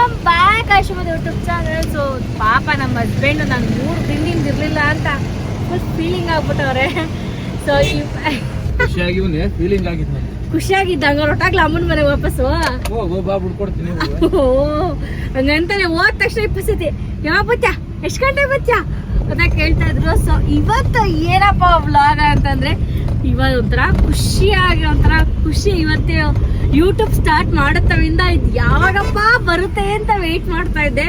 Welcome back ಆಶ್ರಮದ YouTube channel. So ಪಾಪ ನಮ್ಮ ಹಸ್ಬೆಂಡ್ ನಾನು 3 ದಿನದಿಂದ ಇರಲಿಲ್ಲ ಅಂತ ಫುಲ್ ಫೀಲಿಂಗ್ ಆಗ್ಬಿಟ್ಟವ್ರೆ. ಸೊ ಖುಷಿಯಾಗಿದ್ದ ಹಂಗಾರೆ ಒಟ್ಟಾಗ್ಲ ಅಮ್ಮನ ಮನೆ ವಾಪಸ್ಸು ಹಂಗಂತಾನೆ ಹೋದ ತಕ್ಷಣ ಇಪ್ಪಸತಿ ಯಾವಾಗ ಬಚ್ಚ ಎಷ್ಟು ಗಂಟೆ ಬಚ್ಚ ಅಂತ ಕೇಳ್ತಾ ಇದ್ರು. ಸೊ ಇವತ್ತು ಏನಪ್ಪ ವ್ಲಾಗ್ ಅಂತಂದ್ರೆ ಇವಾಗ ಒಂಥರ ಖುಷಿ. ಇವತ್ತೇ ಯೂಟ್ಯೂಬ್ ಸ್ಟಾರ್ಟ್ ಮಾಡತ್ತವಿಂದ ಇದು ಯಾವಾಗಪ್ಪ ಬರುತ್ತೆ ಅಂತ ವೆಯ್ಟ್ ಮಾಡ್ತಾ ಇದ್ದೆ.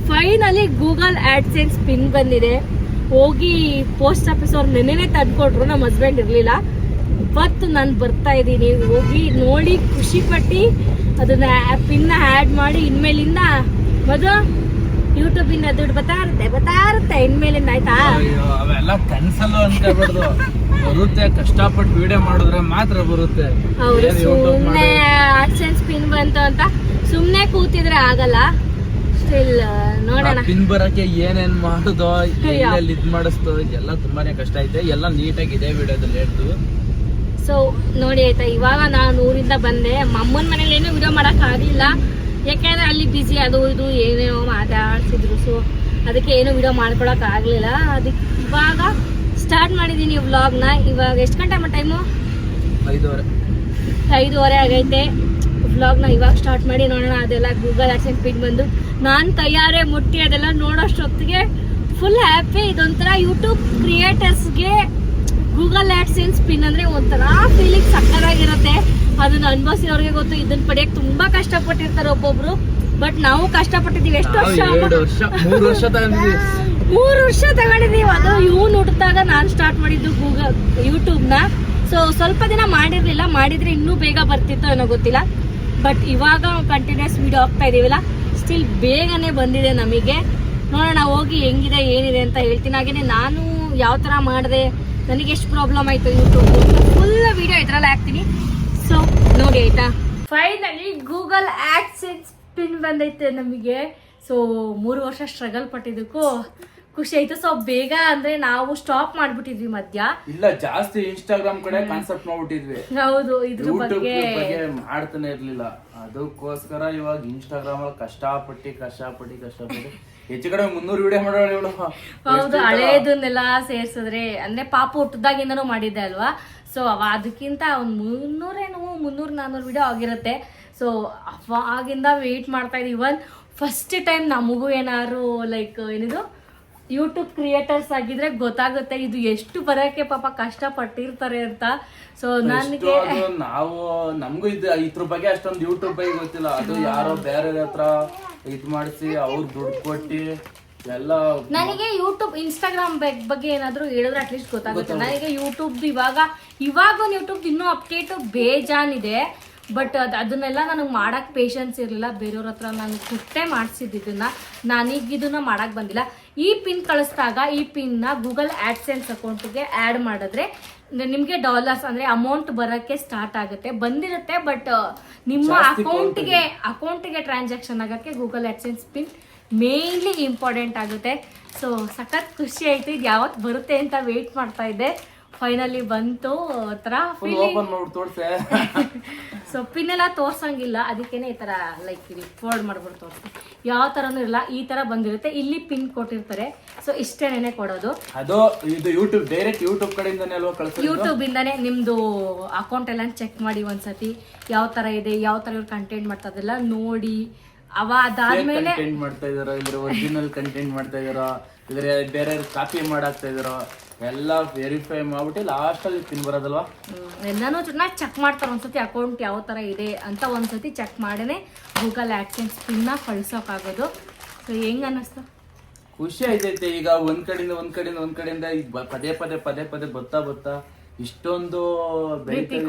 ಫೈನಲಿ ಗೂಗಲ್ ಆಡ್ಸೆನ್ಸ್ ಪಿನ್ ಬಂದಿದೆ. ಹೋಗಿ ಪೋಸ್ಟ್ ಆಫೀಸ್ ಅವ್ರು ನೆನ್ನೆನೆ ತಂದ್ಕೊಟ್ರು, ನಮ್ಮ ಹಸ್ಬೆಂಡ್ ಇರ್ಲಿಲ್ಲ. ಇವತ್ತು ನಾನು ಬರ್ತಾ ಇದ್ದೀನಿ, ಹೋಗಿ ನೋಡಿ ಖುಷಿ ಪಟ್ಟು ಅದನ್ನ ಪಿನ್ನ ಆ್ಯಡ್ ಮಾಡಿ ಇನ್ಮೇಲಿಂದ ಮದು ಯೂಟ್ಯೂಬ್ ಇಂದ ದುಡ್ಡು ಬರ್ತಾ ಇರುತ್ತೆ ಇನ್ಮೇಲಿಂದ. ಆಯ್ತಾ? ಅವೆಲ್ಲ ಕನ್ಸಲ್ಲ ಅನ್ಕೋಬಾರ್ದು, ಬರುತ್ತೆ. ಕಷ್ಟಪಟ್ಟು ವಿಡಿಯೋ ಮಾಡಿದ್ರೆ ಮಾತ್ರ ಬರುತ್ತೆ. ಹೌದು, ಸುಮ್ಮನೆ ಆಡ್ಸೆನ್ಸ್ ಪಿನ್ ಬಂತು ಅಂತ ಸುಮ್ಮನೆ ಕೂತಿದ್ರೆ ಆಗಲ್ಲ. ಸ್ಟಿಲ್ ನೋಡೋಣ ಪಿನ್ ಬರಕ್ಕೆ ಏನೇನ್ ಮಾಡುದೋ ಎಲ್ಲೆಲ್ಲಿ ಇದ್ ಮಾಡಿಸ್ತೋ ಎಲ್ಲ ತುಂಬಾನೇ ಕಷ್ಟ ಐತೆ. ಎಲ್ಲ ನೀಟಾಗಿದೆ ವಿಡಿಯೋದಲ್ಲಿ ಹೇಳ್ತು. ಸೊ ನೋಡಿ ಆಯ್ತಾ, ಇವಾಗ ನಾನು ಊರಿಂದ ಬಂದೆ. ಅಮ್ಮನ ಮನೇಲಿ ಏನೂ ವಿಡಿಯೋ ಮಾಡಕ್ ಆಗ್ಲಿಲ್ಲ, ಯಾಕೆಂದ್ರೆ ಅಲ್ಲಿ ಬಿಸಿ ಅದು ಇದು ಏನೇನೋ ಮಾತಾಡ್ಸಿದ್ರು. ಸೊ ಅದಕ್ಕೆ ಏನು ವಿಡಿಯೋ ಮಾಡ್ಕೊಳಕ್ ಆಗ್ಲಿಲ್ಲ. ಅದಕ್ಕೆ ಇವಾಗ ಸ್ಟಾರ್ಟ್ ಮಾಡಿದೀನಿ ವ್ಲಾಗ್ನ. ಇವಾಗ ಎಷ್ಟು ಗಂಟೆ ಟೈಮು? 5:30 ಆಗೈತೆ. ವ್ಲಾಗ್ನ ಇವಾಗ ಸ್ಟಾರ್ಟ್ ಮಾಡಿ ನೋಡೋಣ. ಅದೆಲ್ಲ ಗೂಗಲ್ ಆಡ್ಸೆನ್ಸ್ ಪಿನ್ ಬಂದು ನಾನು ಕೈಯಾರೆ ಮುಟ್ಟಿ ಅದೆಲ್ಲ ನೋಡೋಷ್ಟೊತ್ತಿಗೆ ಫುಲ್ ಹ್ಯಾಪಿ. ಇದೊಂಥರ ಯೂಟ್ಯೂಬ್ ಕ್ರಿಯೇಟರ್ಸ್ಗೆ ಗೂಗಲ್ ಆಡ್ಸೆನ್ಸ್ ಪಿನ್ ಅಂದ್ರೆ ಒಂಥರ ಫೀಲಿಂಗ್ ಸಕ್ಕತ್ತಾಗಿರುತ್ತೆ. ಅದನ್ನ ಅನುಭವಿಸಿದವ್ರಿಗೆ ಗೊತ್ತು. ಇದನ್ನ ಪಡೆಯಕ್ಕೆ ತುಂಬಾ ಕಷ್ಟಪಟ್ಟಿರ್ತಾರೆ ಒಬ್ಬೊಬ್ರು. ಬಟ್ ನಾವು ಕಷ್ಟಪಟ್ಟಿದೀವಿ. ಎಷ್ಟು ವರ್ಷ? 3 ವರ್ಷ 3 ವರ್ಷ ತಗೊಂಡಿದೀವಿ. ಅದು ಇವ್ನು ಹುಟ್ಟಿದಾಗ ನಾನು ಸ್ಟಾರ್ಟ್ ಮಾಡಿದ್ದು ಗೂಗಲ್ ಯೂಟ್ಯೂಬ್ನ. ಸೊ ಸ್ವಲ್ಪ ದಿನ ಮಾಡಿರ್ಲಿಲ್ಲ, ಮಾಡಿದ್ರೆ ಇನ್ನೂ ಬೇಗ ಬರ್ತಿತ್ತೋ ಏನೋ ಗೊತ್ತಿಲ್ಲ. ಬಟ್ ಇವಾಗ ಕಂಟಿನ್ಯೂಸ್ ವಿಡಿಯೋ ಹಾಕ್ತಾ ಇದೀವಲ್ಲ, ಸ್ಟಿಲ್ ಬೇಗನೆ ಬಂದಿದೆ ನಮಗೆ. ನೋಡೋಣ ಹೋಗಿ ಹೆಂಗಿದೆ ಏನಿದೆ ಅಂತ ಹೇಳ್ತೀನಿ. ಹಾಗೇನೆ ನಾನು ಯಾವ ತರ ಮಾಡಿದೆ, ನನಗೆ ಎಷ್ಟು ಪ್ರಾಬ್ಲಮ್ ಆಯ್ತು ಯೂಟ್ಯೂಬ್, ಫುಲ್ ವಿಡಿಯೋ ಇದ್ರಲ್ಲಿ ಹಾಕ್ತೀನಿ. ಸೊ ನೋಡಿ ಆಯ್ತಾ, ಫೈನಲಿ ಗೂಗಲ್ ಆಡ್ಸೆನ್ಸ್ ಪಿನ್ ಬಂದೈತೆ ನಮಗೆ. ಸೊ 3 ವರ್ಷ ಸ್ಟ್ರಗಲ್ ಪಟ್ಟಿದ್ದಕ್ಕೂ ಖುಷಿ ಆಯ್ತು. ಸೊ ಬೇಗ ಅಂದ್ರೆ ನಾವು ಸ್ಟಾಪ್ ಮಾಡ್ಬಿಟ್ಟಿದ್ವಿ ಮಧ್ಯ. ಇಲ್ಲ, ಜಾಸ್ತಿ ಇನ್ಸ್ಟಾಗ್ರಾಮ್ ಕಡೆ ಕಾನ್ಸೆಪ್ಟ್ ಮಾಡ್ಬಿಟ್ಟಿದ್ವಿ. ಹೌದು, ಇದ್ರ ಬಗ್ಗೆ ಮಾಡ್ತಾನೆ ಇರ್ಲಿಲ್ಲ. ಅದಕ್ಕೋಸ್ಕರ ಇವಾಗ ಇನ್ಸ್ಟಾಗ್ರಾಮ್ ಅಲ್ಲಿ ಕಷ್ಟಪಟ್ಟು ಹೆಚ್ಚು ಕಡೆ 300 ವಿಡಿಯೋ ಮಾಡೋಣ ಇವಳು. ಹೌದು, ಹಳೇದನ್ನೆಲ್ಲ ಸೇರ್ಸಿದ್ರೆ ಅಂದ್ರೆ ಪಾಪ ಹುಟ್ಟದಾಗಿಂದನೂ ಮಾಡಿದ್ದೆ ಅಲ್ವಾ. ಸೊ ಅದಕ್ಕಿಂತ ಒಂದ್ 300-400 ವಿಡಿಯೋ ಆಗಿರುತ್ತೆ. ಸೊ ಅವಾಗಿಂದ ವೇಟ್ ಮಾಡ್ತಾ ಇದೀವಿ. ಇವನ್ ಫಸ್ಟ್ ಟೈಮ್ ನಮಗೂ ಏನಾದ್ರು ಲೈಕ್ ಏನಿದು ಯೂಟ್ಯೂಬ್ ಕ್ರಿಯೇಟರ್ಸ್ ಆಗಿದ್ರೆ ಗೊತ್ತಾಗುತ್ತೆ ಇದು ಎಷ್ಟು ಬರಕ್ಕೆ ಪಾಪ ಕಷ್ಟ ಪಟ್ಟಿರ್ತಾರೆ ಅಂತ. ಸೊ ನನಗೆ ನಮಗೂ ಇದ್ರ ಬಗ್ಗೆ ಅಷ್ಟೊಂದು ಯೂಟ್ಯೂಬ್ ಬಗ್ಗೆ ಗೊತ್ತಿಲ್ಲ. ಅದು ಯಾರೋ ಬೇರೆ ಹತ್ರ ಇದ್ ಮಾಡಿಸಿ ಅವ್ರು ದುಡ್ಡು ಕೊಟ್ಟಿ ಎಲ್ಲ. ನನಗೆ ಯೂಟ್ಯೂಬ್ ಇನ್ಸ್ಟಾಗ್ರಾಮ್ ಬಗ್ಗೆ ಏನಾದ್ರು ಹೇಳಿದ್ರೆ ಅಟ್ಲೀಸ್ಟ್ ಗೊತ್ತಾಗುತ್ತೆ. ನನಗೆ ಯೂಟ್ಯೂಬ್ ಇವಾಗ ಯೂಟ್ಯೂಬ್ ಇನ್ನೂ ಅಪ್ಡೇಟ್ ಬೇಜಾನಿದೆ. ಬಟ್ ಅದನ್ನೆಲ್ಲ ನನಗೆ ಮಾಡಕ್ ಪೇಷನ್ಸ್ ಇರಲಿಲ್ಲ. ಬೇರೆಯವ್ರ ಹತ್ರ ನಾನು ಕುಟ್ಟೆ ಮಾಡಿಸಿದ್ದನ್ನ ನಾನೀಗ ಇದನ್ನ ಮಾಡಕ್ ಬಂದಿಲ್ಲ. ಈ ಪಿನ್ ಕಳಿಸಿದಾಗ ಈ ಪಿನ್ನ ಗೂಗಲ್ ಆಡ್ಸೆನ್ಸ್ ಅಕೌಂಟ್ಗೆ ಆ್ಯಡ್ ಮಾಡಿದ್ರೆ ನಿಮಗೆ ಡಾಲರ್ಸ್ ಅಂದ್ರೆ ಅಮೌಂಟ್ ಬರೋಕ್ಕೆ ಸ್ಟಾರ್ಟ್ ಆಗುತ್ತೆ, ಬಂದಿರುತ್ತೆ. ಬಟ್ ನಿಮ್ಮ ಅಕೌಂಟಿಗೆ ಟ್ರಾನ್ಸಾಕ್ಷನ್ ಆಗೋಕ್ಕೆ Google AdSense pin mainly important ಆಗುತ್ತೆ. ಸೊ ಸಖತ್ ಖುಷಿ ಆಯ್ತು. ಇದು ಯಾವತ್ತು ಬರುತ್ತೆ ಅಂತ ವೇಟ್ ಮಾಡ್ತಾ ಇದ್ದೆ. ಫೈನಲಿ ಬಂತು. ಸೊ ಪಿನ್ ಎಲ್ಲ ತೋರ್ಸಂಗಿಲ್ಲ, ಅದಕ್ಕೇನೆ ಈ ತರ ಲೈಕ್ ಫೋಲ್ಡ್ ಮಾಡ್ಬಿಟ್ಟು ತೋರಿಸ್ತೀನಿ. ಯಾವ ತರನು ಇಲ್ಲ, ಈ ತರ ಬಂದಿರುತ್ತೆ. ಇಲ್ಲಿ ಪಿನ್ ಕೊಟ್ಟಿರ್ತಾರೆ. ಸೊ ಇಷ್ಟೇನೆ ಕೊಡೋದು. ಅದು ಇದು ಯೂಟ್ಯೂಬ್ ಡೈರೆಕ್ಟ್ ಯೂಟ್ಯೂಬ್ ಕಡೆಯಿಂದನೇ ಅಲ್ವಾ ಕಳಿಸೋದು? ಯೂಟ್ಯೂಬ್ ಇಂದಾನೆ ನಿಮ್ದು ಅಕೌಂಟ್ ಎಲ್ಲ ಚೆಕ್ ಮಾಡಿ ಒಂದ್ಸತಿ ಯಾವ ತರ ಇದೆ, ಯಾವ ತರ ಇವ್ರು ಕಂಟೆಂಟ್ ಮಾಡ್ತಾ ಇದೆಲ್ಲ ನೋಡಿ. ಅದಾದ್ಮೇಲೆ ಕಂಟೆಂಟ್ ಮಾಡ್ತಾ ಇದಾರ, ಇದ್ರ ಒರಿಜಿನಲ್ ಕಂಟೆಂಟ್ ಮಾಡ್ತಾ ಇದಾರ, ಇದ್ರೆ ಬೇರೆ ಕಾಪಿ ಮಾಡಾಕ್ತಾ ಇದಾರ, ಎಲ್ಲ ವೆರಿಫೈ ಮಾಡ್ಬಿಟ್ಟು ಲಾಸ್ಟ್ ಅಲ್ಲಿ ಪಿನ್ ಬರೋದಲ್ವಾ. ಎಲ್ಲಾನು ಚೆಕ್ ಮಾಡ್ತಾರೆ ಒಂದ್ಸತಿ ಅಕೌಂಟ್ ಯಾವ ತರ ಇದೆ ಅಂತ. ಒಂದ್ಸತಿ ಚೆಕ್ ಮಾಡೇನೆ ಗೂಗಲ್ ಆಡ್ಸೆನ್ಸ್ ಪಿನ್ ಕಳ್ಸೋಕಾಗೋದು. ಸೊ ಹೆಂಗ್ ಅನ್ನಿಸ್ತು? ಖುಷಿ ಆಯ್ತೈತೆ. ಈಗ ಒಂದ್ ಕಡೆಯಿಂದ ಪದೇ ಬರ್ತಾ ಇಷ್ಟೊಂದು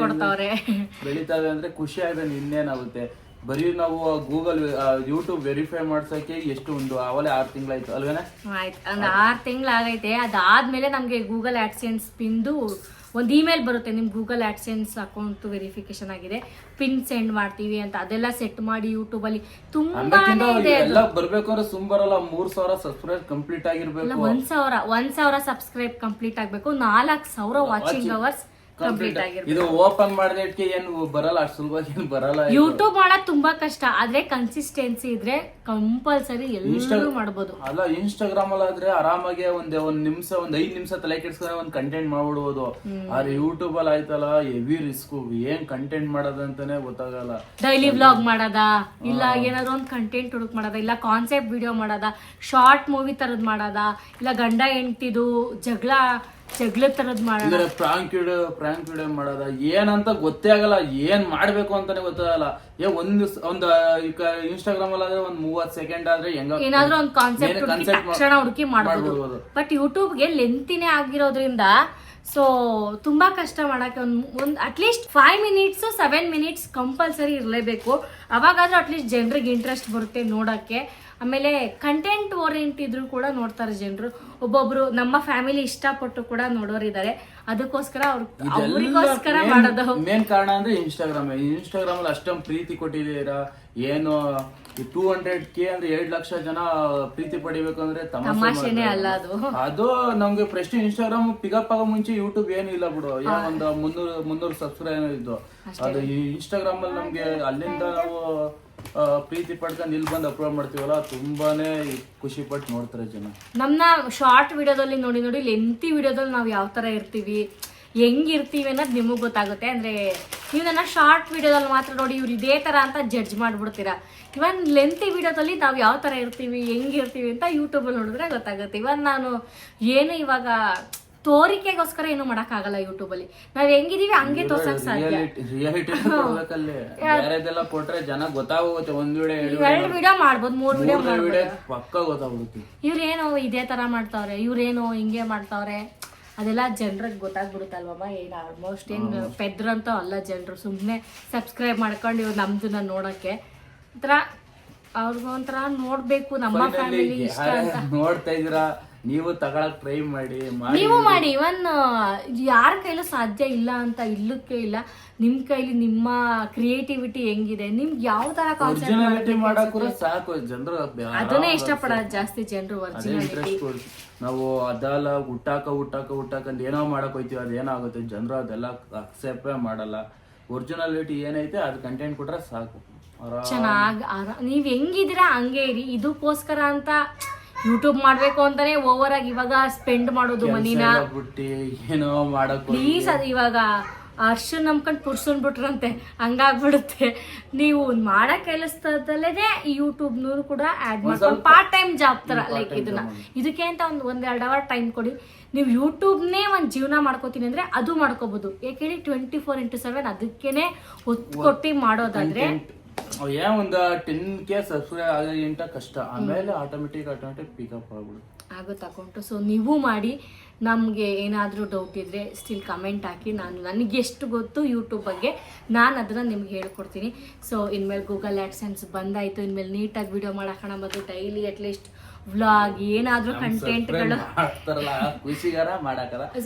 ಬೆಳಿತಾವೆ ಅಂದ್ರೆ ಖುಷಿ ಆಗಿದೆ. ಇನ್ನೇನಾಗುತ್ತೆ, ಬರೀ ನಾವು ಗೂಗಲ್ ಯೂಟ್ಯೂಬ್ ವೆರಿಫೈ ಮಾಡ್ಸಕ್ಕೆ ಎಷ್ಟು ಒಂದು ಅವಲೇ 6 ತಿಂಗಳಾಯ್ತು ಅಲ್ವೇನೆ? ಆಯ್ತು, ಒಂದು 6 ತಿಂಗಳಾಗೈತೆ. ಅದಾದ್ಮೇಲೆ ನಮ್ಗೆ ಗೂಗಲ್ ಆಡ್ಸೆನ್ಸ್ ಪಿನ್ದು ಒಂದು ಇಮೇಲ್ ಬರುತ್ತೆ, ನಿಮ್ ಗೂಗಲ್ ಆಡ್ಸೆನ್ಸ್ ಅಕೌಂಟ್ ವೆರಿಫಿಕೇಶನ್ ಆಗಿದೆ, ಪಿನ್ ಸೆಂಡ್ ಮಾಡ್ತೀವಿ ಅಂತ. ಅದೆಲ್ಲ ಸೆಟ್ ಮಾಡಿ ಯೂಟ್ಯೂಬ್ ಅಲ್ಲಿ ತುಂಬಾ ಎಲ್ಲ ಬರ್ಬೇಕಂದ್ರೆ ಸುಂಬರಲ್ಲ. 3000 ಸಬ್ಸ್ಕ್ರೈಬ್ ಕಂಪ್ಲೀಟ್ ಆಗಿರ್ಬೇಕು. 1,000 ಸಬ್ಸ್ಕ್ರೈಬ್ ಕಂಪ್ಲೀಟ್ ಆಗ್ಬೇಕು. 4,000 ವಾಚಿಂಗ್ ಅವರ್ಸ್ ಕಂಪ್ಲೀಟ್ ಇದು ಓಪನ್ ಮಾಡಿದಕ್ಕೆ ಏನು ಬರಲ್ಲ, ಅಷ್ಟು ಸುಲಭವಾಗಿ ಏನು ಬರಲ್ಲ. ಯೂಟ್ಯೂಬ್ ಮಾಡೋದ್ ತುಂಬಾ ಕಷ್ಟ, ಆದ್ರೆ ಕನ್ಸಿಸ್ಟೆನ್ಸಿ ಇದ್ರೆ ಕಂಪಲ್ಸರಿ ಎಲ್ಲರೂ ಮಾಡ್ಬೋದು. ಅಲ್ಲ ಇನ್ಸ್ಟಾಗ್ರಾಮ್ ಅಲ್ಲಿ ಆದ್ರೆ ಆರಾಮಾಗಿ ಒಂದ್ ನಿಮಿಷ, ಒಂದ್ 5 ನಿಮಿಷ ತಲೆ ಕೆಡ್ಸ್ಕೊಂಡ್ರೆ ಒಂದ್ ಕಂಟೆಂಟ್ ಮಾಡ್ಬಿಡ್ಬೋದು. ಆದ್ರೆ ಯೂಟ್ಯೂಬ್ ಅಲ್ಲಿ ಆಯ್ತಲ್ಲ ಹೆವಿ ರಿಸ್ಕ್, ಏನ್ ಕಂಟೆಂಟ್ ಮಾಡೋದಂತಾನೆ ಗೊತ್ತಾಗಲ್ಲ. ಡೈಲಿ ವ್ಲಾಗ್ ಮಾಡೋದ, ಇಲ್ಲ ಏನಾದ್ರು ಒಂದ್ ಕಂಟೆಂಟ್ ಹುಡುಕ್ ಮಾಡೋದ, ಇಲ್ಲ ಕಾನ್ಸೆಪ್ಟ್ ವಿಡಿಯೋ ಮಾಡೋದ, ಶಾರ್ಟ್ ಮೂವಿ ತರದ್ ಮಾಡೋದ, ಇಲ್ಲ ಗಂಡ ಹೆಂಡ್ತಿದು ಜಗಳ ತರದ್ ಮಾಡೋದ, ಪ್ರಾಂಕ್ ವಿಡಿಯೋ ಮಾಡೋದ, ಏನಂತ ಗೊತ್ತೇ ಆಗಲ್ಲ. ಏನ್ ಮಾಡ್ಬೇಕು ಅಂತಾನೆ ಗೊತ್ತಾಗಲ್ಲ. ಒಂದ್ ಈಗ ಇನ್ಸ್ಟಾಗ್ರಾಮ್ ಅಲ್ಲಿ ಆದ್ರೆ ಒಂದ್ 30 ಸೆಕೆಂಡ್ ಆದ್ರೆ ಏನಾದ್ರೂ ಒಂದ್ ಕಾನ್ಸೆಪ್ಟ್ ತಕ್ಷಣ ಹುಡುಕಿ ಮಾಡ್ಬೋದು. ಬಟ್ ಯೂಟ್ಯೂಬ್ಗೆ ಲೆಂತಿನೇ ಆಗಿರೋದ್ರಿಂದ ಸೊ ತುಂಬಾ ಕಷ್ಟ ಮಾಡಕ್ಕೆ. ಒಂದ್ ಅಟ್ಲೀಸ್ಟ್ 5 ಮಿನಿಟ್ಸ್ 7 ಮಿನಿಟ್ಸ್ ಕಂಪಲ್ಸರಿ ಇರಲೇಬೇಕು. ಅವಾಗಾದ್ರೂ ಅಟ್ಲೀಸ್ಟ್ ಜನರಿಗೆ ಇಂಟ್ರೆಸ್ಟ್ ಬರುತ್ತೆ ನೋಡಕ್ಕೆ. ಆಮೇಲೆ ಕಂಟೆಂಟ್ ಓರಿಯೆಂಟ್ ಇದ್ರು ಕೂಡ ನೋಡ್ತಾರೆ ಜನರು. ಒಬ್ಬೊಬ್ರು ನಮ್ಮ ಫ್ಯಾಮಿಲಿ ಇಷ್ಟಪಟ್ಟು ಕೂಡ ನೋಡೋರಿದ್ದಾರೆ. ಅದಕ್ಕೋಸ್ಕರ ಅವ್ರಿಗೋಸ್ಕರ ಮಾಡೋದು ಮೇನ್ ಕಾರಣ ಅಂದ್ರೆ ಇನ್ಸ್ಟಾಗ್ರಾಮ್ ಅಲ್ಲಿ ಅಷ್ಟೊಂದು ಪ್ರೀತಿ ಕೊಟ್ಟಿದ್ದೀರಾ. ಏನು 200K ಅಂದ್ರೆ 2 ಲಕ್ಷ ಜನ ಪ್ರೀತಿ ಪಡಿಬೇಕು ಅಂದ್ರೆ ತಮಾಷೆನೇ ಅಲ್ಲ ಅದು ನಮ್ಗೆ ಫಸ್ಟ್ ಇನ್ಸ್ಟಾಗ್ರಾಮ್ ಪಿಕಪ್ ಆಗೋ ಮುಂಚೆ ಯೂಟ್ಯೂಬ್ ಏನು ಇಲ್ಲ ಬಿಡು. ಒಂದು 300 ಸಬ್ಸ್ಕ್ರೈಬರ್ ಇದ್ದು. ಅದು ಇನ್ಸ್ಟಾಗ್ರಾಮ್ ಅಲ್ಲಿ ನಮ್ಗೆ ಅಲ್ಲಿಂದ ನಾವು ಪ್ರೀತಿ ಪಡ್ಕೊಂಡು ಇಲ್ಲಿ ಬಂದು ಅಪ್ಲೋಡ್ ಮಾಡ್ತೀವಲ್ಲ, ತುಂಬಾನೇ ಖುಷಿ ಪಟ್ಟು ನೋಡ್ತಾರೆ ಜನ. ನಮ್ನ ಶಾರ್ಟ್ ವಿಡಿಯೋದಲ್ಲಿ ನೋಡಿ ಲೆಂತಿ ವಿಡಿಯೋದಲ್ಲಿ ನಾವು ಯಾವ ತರ ಇರ್ತೀವಿ, ಹೆಂಗಿರ್ತೀವಿ ಅನ್ನೋದು ನಿಮಗ್ ಗೊತ್ತಾಗುತ್ತೆ. ಅಂದ್ರೆ ನೀವು ನನ್ನ ಶಾರ್ಟ್ ವಿಡಿಯೋದಲ್ಲಿ ಮಾತ್ರ ನೋಡಿ ಇವ್ರು ಇದೇ ತರ ಅಂತ ಜಡ್ಜ್ ಮಾಡ್ಬಿಡ್ತೀರಾ. ಇವನ್ ಲೆಂತಿ ವಿಡಿಯೋದಲ್ಲಿ ನಾವು ಯಾವ ತರ ಇರ್ತೀವಿ, ಹೆಂಗಿರ್ತೀವಿ ಅಂತ ಯೂಟ್ಯೂಬಲ್ಲಿ ನೋಡಿದ್ರೆ ಗೊತ್ತಾಗುತ್ತೆ. ಇವನ್ ನಾನು ಏನು ಇವಾಗ ತೋರಿಕೆಗೋಸ್ಕರ ಏನು ಮಾಡಕ್ ಆಗಲ್ಲ. ಯೂಟ್ಯೂಬ್ ಅಲ್ಲಿ ನಾವ್ ಹೆಂಗಿದೀವಿ ಹಂಗೆ ತೋರ್ಸಕ್ ಸಾಧ್ಯ. ಕೊಟ್ರೆ ಜನ ಗೊತ್ತಾಗುತ್ತೆ. ಒಂದ್ ವಿಡಿಯೋ 2 ವಿಡಿಯೋ ಮಾಡ್ಬೋದು, 3 ವಿಡಿಯೋ ಮಾಡ್ಬೋದು, ಪಕ್ಕ ಗೊತ್ತಾಗುತ್ತೆ. ಇವ್ರೇನೋ ಇದೇ ತರ ಮಾಡ್ತಾವ್ರೆ, ಇವ್ರೇನೋ ಹಿಂಗೆ ಮಾಡ್ತಾವ್ರೆ, ಅದೆಲ್ಲ ಜನರಿಗೆ ಗೊತ್ತಾಗ್ಬಿಡುತ್ತಲ್ವಮ್ಮ. ಏನು ಆಲ್ಮೋಸ್ಟ್ ಏನು ಪೆದ್ರಂತೂ ಅಲ್ಲ ಜನರು. ಸುಮ್ಮನೆ ಸಬ್ಸ್ಕ್ರೈಬ್ ಮಾಡ್ಕೊಂಡು ಇವ್ರು ನಮ್ದನ್ನ ನೋಡಕ್ಕೆ ಒಂಥರ ಅವ್ರಿಗೊಂಥರ ನೋಡ್ಬೇಕು ನಮ್ಮ ಫ್ಯಾಮಿಲಿ ಇಷ್ಟ ಅಂತ ನೋಡ್ತಾ ಇದ್ದೀರಾ. ನೀವು ತಗೊಳಕ್ ಟ್ರೈ ಮಾಡಿ, ನೀವು ಮಾಡಿ. ಇವನ್ ಯಾರ ಕೈಲೂ ಸಾಧ್ಯ ಇಲ್ಲ ಅಂತ ಇಲ್ಲಕ್ಕೆ ಇಲ್ಲ. ನಿಮ್ ಕೈಲಿ ನಿಮ್ಮ ಕ್ರಿಯೇಟಿವಿಟಿ ಹೆಂಗಿದೆ, ನಿಮ್ಗೆ ಯಾವ ತರ ಕಾನ್ಸೆಪ್ಟ್ ಮಾಡಕ್ ಸಾಕು. ಜನರು ಅದನ್ನೇ ಇಷ್ಟಪಡೋದು ಜಾಸ್ತಿ ಜನರು, ಒರಿಜಿನಾಲಿಟಿ. ನಾವು ಅದೆಲ್ಲ ಹುಟ್ಟಾಕಂದ್ ಏನೋ ಮಾಡಕ್ ಹೋಯ್ತೀವಿ, ಅದೇನಾಗುತ್ತೆ ಜನರು ಅದೆಲ್ಲ ಅಕ್ಸೆಪ್ಟೇ ಮಾಡಲ್ಲ. ಒರಿಜಿನಾಲಿಟಿ ಏನೈತೆ ಅದು ಕಂಟೆಂಟ್ ಕೊಟ್ರೆ ಸಾಕು. ಚೆನ್ನಾಗಿ ನೀವ್ ಹೆಂಗಿದ್ದೀರಾ ಹಂಗೆ ಇರಿ. ಇದಕ್ಕೋಸ್ಕರ ಅಂತ ಯೂಟ್ಯೂಬ್ ಮಾಡ್ಬೇಕು ಅಂತಾನೆ ಓವರ್ ಆಗಿ ಇವಾಗ ಸ್ಪೆಂಡ್ ಮಾಡೋದು ಮನಿನ ಏನೋ ಮಾಡಕ್ ಪ್ಲೀಸ್. ಅದು ಇವಾಗ ಅರ್ಶನ್ ನಂಬ್ಕೊಂಡು ಪುರ್ಸನ್ ಬಿಟ್ರಂತೆ ಹಂಗಾಗ್ಬಿಡುತ್ತೆ. ನೀವು ಮಾಡೋ ಕೆಲಸದಲ್ಲೇ ಯೂಟ್ಯೂಬ್ನೂ ಕೂಡ ಆಡ್ ಮಾಡ್ಕೊಂಡು ಪಾರ್ಟ್ ಟೈಮ್ ಜಾಬ್ ತರ ಲೈಕ್ ಇದಕ್ಕೆ ಅಂತ ಒಂದೆರಡು ಅವರ್ ಟೈಮ್ ಕೊಡಿ. ನೀವು ಯೂಟ್ಯೂಬ್ನೇ ಒಂದು ಜೀವನ ಮಾಡ್ಕೋತೀನಿ ಅಂದ್ರೆ ಅದು ಮಾಡ್ಕೋಬಹುದು. ಯಾಕೆ ಹೇಳಿ 24/7 ಅದಕ್ಕೇನೆ ಒತ್ತು ಕೊಟ್ಟು ಮಾಡೋದಾದ್ರೆ ಒಂದು 10K ಸಬ್ಸ್ಕ್ರೈಬ್ ಆಗೋದಂತ ಕಷ್ಟ. ಆಮೇಲೆ ಆಟೋಮೆಟಿಕ್ ಪಿಕಪ್ ಆಗುತ್ತೆ ಅಕೌಂಟು. ಸೊ ನೀವು ಮಾಡಿ. ನಮಗೆ ಏನಾದರೂ ಡೌಟ್ ಇದ್ದರೆ ಸ್ಟಿಲ್ ಕಮೆಂಟ್ ಹಾಕಿ. ನನಗೆ ಎಷ್ಟು ಗೊತ್ತು ಯೂಟ್ಯೂಬ್ ಬಗ್ಗೆ ನಾನು ಅದನ್ನು ನಿಮ್ಗೆ ಹೇಳ್ಕೊಡ್ತೀನಿ. ಸೊ ಇನ್ಮೇಲೆ ಗೂಗಲ್ ಆ್ಯಡ್ಸೆನ್ಸ್ ಬಂದಾಯಿತು. ಇನ್ಮೇಲೆ ನೀಟಾಗಿ ವಿಡಿಯೋ ಮಾಡೋಣ ಮತ್ತು ಡೈಲಿ ಅಟ್ಲೀಸ್ಟ್ ವ್ಲಾಗ್ ಏನಾದರೂ ಕಂಟೆಂಟ್ಗಳು.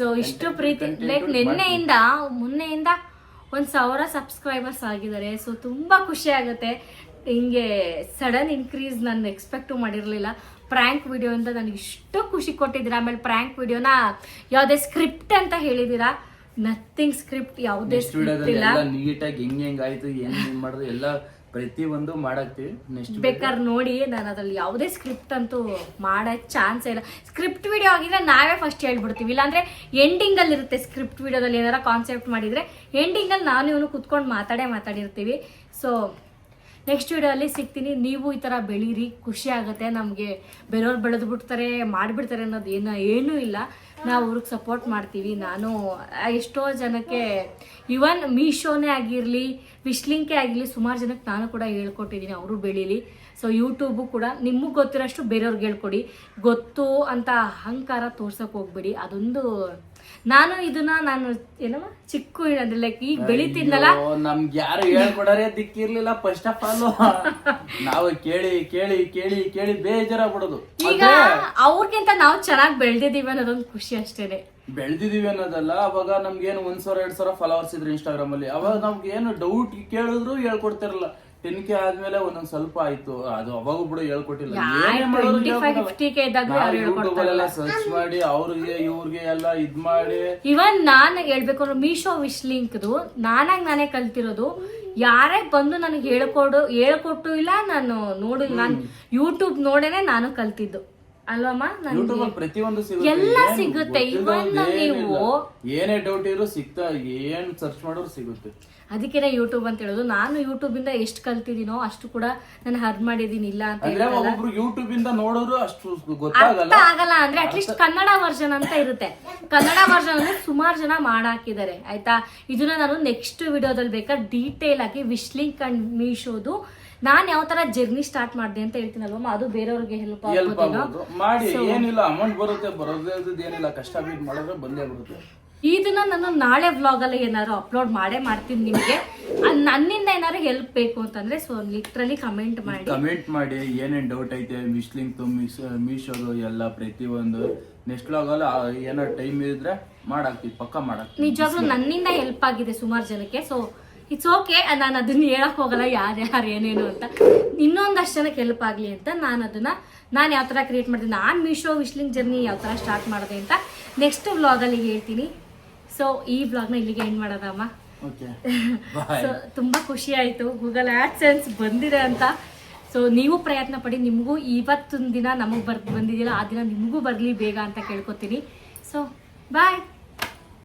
ಸೊ ಇಷ್ಟು ಪ್ರೀತಿ ಲೈಕ್ ಮೊನ್ನೆಯಿಂದ 1,000 ಸಬ್ಸ್ಕ್ರೈಬರ್ಸ್ ಆಗಿದ್ದಾರೆ. ಸೊ ತುಂಬ ಖುಷಿ ಆಗುತ್ತೆ. ಹಿಂಗೆ ಸಡನ್ ಇನ್ಕ್ರೀಸ್ ನಾನು ಎಕ್ಸ್ಪೆಕ್ಟು ಮಾಡಿರಲಿಲ್ಲ. ಪ್ರ್ಯಾಂಕ್ ವಿಡಿಯೋ ಅಂತ ನನಗೆ ಇಷ್ಟು ಖುಷಿ ಕೊಟ್ಟಿದ್ದೀರಾ. ಆಮೇಲೆ ಪ್ರ್ಯಾಂಕ್ ವಿಡಿಯೋನ ಯಾವುದೇ ಸ್ಕ್ರಿಪ್ಟ್ ಅಂತ ಹೇಳಿದ್ದೀರಾ. ನಥಿಂಗ್ ಸ್ಕ್ರಿಪ್ಟ್, ಯಾವುದೇ ಸ್ಕ್ರಿಪ್ಟ್ ಇಲ್ಲ. ನೀಟಾಗಿ ಹೆಂಗಾಯ್ತು ಏನ್ ಮಾಡಿದ್ರು ಎಲ್ಲ ಪ್ರತಿ ಒಂದು ಮಾಡಾಕ್ತಿವಿ. ನೆಕ್ಸ್ಟ್ ಬೇಕಾದ್ರೆ ನೋಡಿ, ನಾನು ಅದ್ರಲ್ಲಿ ಯಾವುದೇ ಸ್ಕ್ರಿಪ್ಟ್ ಅಂತೂ ಮಾಡೋ ಚಾನ್ಸ್ ಇಲ್ಲ. ಸ್ಕ್ರಿಪ್ಟ್ ವಿಡಿಯೋ ಆಗಿದ್ರೆ ನಾವೇ ಫಸ್ಟ್ ಹೇಳ್ಬಿಡ್ತೀವಿ. ಇಲ್ಲಾಂದ್ರೆ ಎಂಡಿಂಗಲ್ಲಿ ಇರುತ್ತೆ. ಸ್ಕ್ರಿಪ್ಟ್ ವಿಡಿಯೋದಲ್ಲಿ ಏನಾರ ಕಾನ್ಸೆಪ್ಟ್ ಮಾಡಿದ್ರೆ ಎಂಡಿಂಗಲ್ಲಿ ನಾನು ಇವನು ಕುತ್ಕೊಂಡು ಮಾತಾಡಿರ್ತೀವಿ. ಸೊ ನೆಕ್ಸ್ಟ್ ವಿಡಿಯೋಲ್ಲಿ ಸಿಗ್ತೀನಿ. ನೀವು ಈ ಥರ ಬೆಳೀರಿ, ಖುಷಿ ಆಗುತ್ತೆ ನಮಗೆ. ಬೇರೆಯವ್ರು ಬೆಳೆದು ಬಿಡ್ತಾರೆ ಮಾಡಿಬಿಡ್ತಾರೆ ಅನ್ನೋದು ಏನೂ ಇಲ್ಲ. ನಾವು ಅವ್ರಿಗೆ ಸಪೋರ್ಟ್ ಮಾಡ್ತೀವಿ. ನಾನು ಎಷ್ಟೋ ಜನಕ್ಕೆ ಇವನ್ ಮೀಶೋನೇ ಆಗಿರಲಿ, ವಿಶ್ಲಿಂಕೇ ಆಗಿರಲಿ, ಸುಮಾರು ಜನಕ್ಕೆ ನಾನು ಕೂಡ ಹೇಳ್ಕೊಟ್ಟಿದ್ದೀನಿ, ಅವರು ಬೆಳೀಲಿ. ಸೊ ಯೂಟ್ಯೂಬು ಕೂಡ ನಿಮಗೆ ಗೊತ್ತಿರೋಷ್ಟು ಬೇರೆಯವ್ರಿಗೆ ಹೇಳ್ಕೊಡಿ. ಗೊತ್ತು ಅಂತ ಅಹಂಕಾರ ತೋರ್ಸೋಕೆ ಹೋಗ್ಬೇಡಿ. ಅದೊಂದು ನಾನು ಏನಮ್ಮ ಚಿಕ್ಕ ಅಂದ್ರೆ ಲೈಕ್ ಈಗ ಬೆಳಿತಿದ್ನಲ್ಲ, ನಮ್ಗೆ ಯಾರು ಹೇಳ್ಕೊಡಾರೆ ದಿಕ್ಕಿರ್ಲಿಲ್ಲ. ಫಸ್ಟ್ ಆಫ್ ಆಲ್ ನಾವು ಕೇಳಿ ಬೇಜಾರಾಗ್ಬಿಡೋದು. ಈಗ ಅವ್ರಿಗಿಂತ ನಾವು ಚೆನ್ನಾಗಿ ಬೆಳ್ದಿದೀವಿ ಅನ್ನೋದೊಂದು ಖುಷಿ ಅಷ್ಟೇನೆ. ಬೆಳ್ದಿದೀವಿ ಅನ್ನೋದಲ್ಲ. ಅವಾಗ ನಮ್ಗೇನು 1,000-2,000 ಫಾಲೋವರ್ಸ್ ಇದ್ರು ಇನ್ಸ್ಟಾಗ್ರಾಮ್ ಅಲ್ಲಿ. ಅವಾಗ ನಮ್ಗೆ ಏನು ಡೌಟ್ ಕೇಳಿದ್ರು ಹೇಳ್ಕೊಡ್ತಿರಲ್ಲ. 10K ಆದ್ಮೇಲೆ ಒಂದೊಂದ್ ಸ್ವಲ್ಪ ಆಯ್ತು, ಅದು ಅವಾಗೂ ಬಿಡು ಹೇಳ್ಕೊಟ್ಟಿಲ್ಲ. ಏನೇ ಮಾಡೋರು 50K ಇದ್ದಾಗ್ಲೂ ಯಾರು ಯೂಟ್ಯೂಬ್ ಅಲ್ಲೆಲ್ಲ ಸರ್ಚ್ ಮಾಡಿ ಅವ್ರಿಗೆ ಇವ್ರಿಗೆ ಎಲ್ಲ ಇದ್ ಮಾಡಿ. ಇವನ್ ನಾನ್ ಹೇಳ್ಬೇಕು ಅಂದ್ರೆ ಮೀಶೋ ವಿಶ್ ಲಿಂಕ್ದು ನಾನೇ ಕಲ್ತಿರೋದು. ಯಾರೇ ಬಂದು ನನಗೆ ಹೇಳ್ಕೊಟ್ಟು ಇಲ್ಲ, ನಾನು ನೋಡಿಲ್ಲ, ನಾನು ಯೂಟ್ಯೂಬ್ ನೋಡೇನೆ ನಾನು ಕಲ್ತಿದ್ದು ಅಲ್ವಮ್ಮ. ಯೂಟ್ಯೂಬ್ ಅಲ್ಲಿ ಪ್ರತಿಯೊಂದು ಎಲ್ಲ ಸಿಗುತ್ತೆ. ಇವನ್ ನೀವು ಏನೇ ಡೌಟ್ ಇರೋ ಸಿಗ್ತಾ, ಏನ್ ಸರ್ಚ್ ಮಾಡೋರು ಸಿಗುತ್ತೆ. ಅದಕ್ಕೆ ಯೂಟ್ಯೂಬ್ ಅಂತ ಹೇಳೋದು. ನಾನು ಯೂಟ್ಯೂಬ್ ಇಂದ ಎಷ್ಟು ಕಲ್ತಿದ್ದೀನೋ ಅಷ್ಟು ಕೂಡ ನಾನು ಹರ್ಡ್ ಮಾಡಿದೀನಿ. ಇಲ್ಲ ಅಂತ ಒಬ್ರು ಯೂಟ್ಯೂಬ್ ಇಂದ ನೋಡೋರು ಅಷ್ಟು ಅರ್ಥ ಆಗಲ್ಲ ಅಂದ್ರೆ ಅಟ್ಲೀಸ್ಟ್ ಕನ್ನಡ ವರ್ಷನ್ ಅಂತ ಇರುತ್ತೆ. ಕನ್ನಡ ವರ್ಷನ್ ಅಂದ್ರೆ ಸುಮಾರು ಜನ ಮಾಡಾಕಿದ್ದಾರೆ ಆಯ್ತಾ. ಇದನ್ನ ನಾನು ನೆಕ್ಸ್ಟ್ ವಿಡಿಯೋದಲ್ಲಿ ಬೇಕಾದ್ರೆ ಡೀಟೇಲ್ ಆಗಿ ವಿಶ್ ಲಿಂಕ್ ಅಂಡ್ ಮೀಶೋದು ನಾನ್ ಯಾವ ತರ ಜರ್ನಿ ಸ್ಟಾರ್ಟ್ ಮಾಡಿದೆ ಅಂತ ಹೇಳ್ತೀನಲ್ವಮ್ಮ, ಅದು ಬೇರೆಯವ್ರಿಗೆ ಹೆಲ್ಪ್ ಆಗ್ಬೋದು. ಮಾಡಿ ಏನಿಲ್ಲ, ಅಮೌಂಟ್ ಬರೋದೇ ಏನಿಲ್ಲ, ಕಷ್ಟ ಬಿದ್ದು ಮಾಡಿದ್ರೆ ಬಂದೇ ಬರುತ್ತೆ. ಇದನ್ನ ನಾನು ನಾಳೆ ವ್ಲಾಗ್ ಅಲ್ಲಿ ಏನಾದ್ರು ಅಪ್ಲೋಡ್ ಮಾಡ್ತೀನಿ ನಿಮಗೆ. ನನ್ನಿಂದ ಏನಾದ್ರು ಹೆಲ್ಪ್ ಬೇಕು ಅಂತಂದ್ರೆ ಸೊ ಲಿಟ್ರಲಿ ಕಮೆಂಟ್ ಮಾಡಿ ಏನೇನ್ ಡೌಟ್ ಐತೆ ವಿಶ್ ಲಿಂಕ್ ಮೀಶೋದು ಎಲ್ಲ ಪ್ರತಿಯೊಂದು ನೆಕ್ಸ್ಟ್ ವ್ಲಾಗ್ ಅಲ್ಲಿ ಏನಾದ್ರು ಟೈಮ್ ಇದ್ರೆ ಮಾಡಾಕ್ತಿವಿ, ಪಕ್ಕ ಮಾಡಾಕ್ತಿವಿ. ನಿಜವಾಗ್ಲೂ ನನ್ನಿಂದ ಹೆಲ್ಪ್ ಆಗಿದೆ ಸುಮಾರು ಜನಕ್ಕೆ. ಸೊ ಇಟ್ಸ್ ಓಕೆ, ನಾನು ಅದನ್ನ ಹೇಳಕ್ ಹೋಗಲ್ಲ ಯಾರ್ಯಾರು ಏನೇನು ಅಂತ. ಇನ್ನೊಂದಷ್ಟು ಜನಕ್ಕೆ ಹೆಲ್ಪ್ ಆಗ್ಲಿ ಅಂತ ನಾನು ಯಾವ ತರ ಕ್ರಿಯೇಟ್ ಮಾಡ್ತೀನಿ, ನಾನು ಮೀಶೋ ವಿಶ್ ಲಿಂಕ್ ಜರ್ನಿ ಯಾವ ತರ ಸ್ಟಾರ್ಟ್ ಮಾಡಿದೆ ಅಂತ ನೆಕ್ಸ್ಟ್ ವ್ಲಾಗ್ ಅಲ್ಲಿ ಹೇಳ್ತೀನಿ. ಸೊ ಈ ವ್ಲಾಗ್ನ ಇಲ್ಲಿಗೆ ಎಂಡ್ ಮಾಡೋದಮ್ಮ. ಸೊ ತುಂಬಾ ಖುಷಿ ಆಯ್ತು ಗೂಗಲ್ ಆಡ್ಸೆನ್ಸ್ ಬಂದಿದೆ ಅಂತ. ಸೊ ನೀವು ಪ್ರಯತ್ನ ಪಡಿ, ನಿಮಗೂ ಇವತ್ತೊಂದು ದಿನ ನಮಗೆ ಬಂದಿದ್ದೀರಾ, ಆ ದಿನ ನಿಮಗೂ ಬರಲಿ ಬೇಗ ಅಂತ ಕೇಳ್ಕೊತೀನಿ. ಸೊ ಬಾಯ್.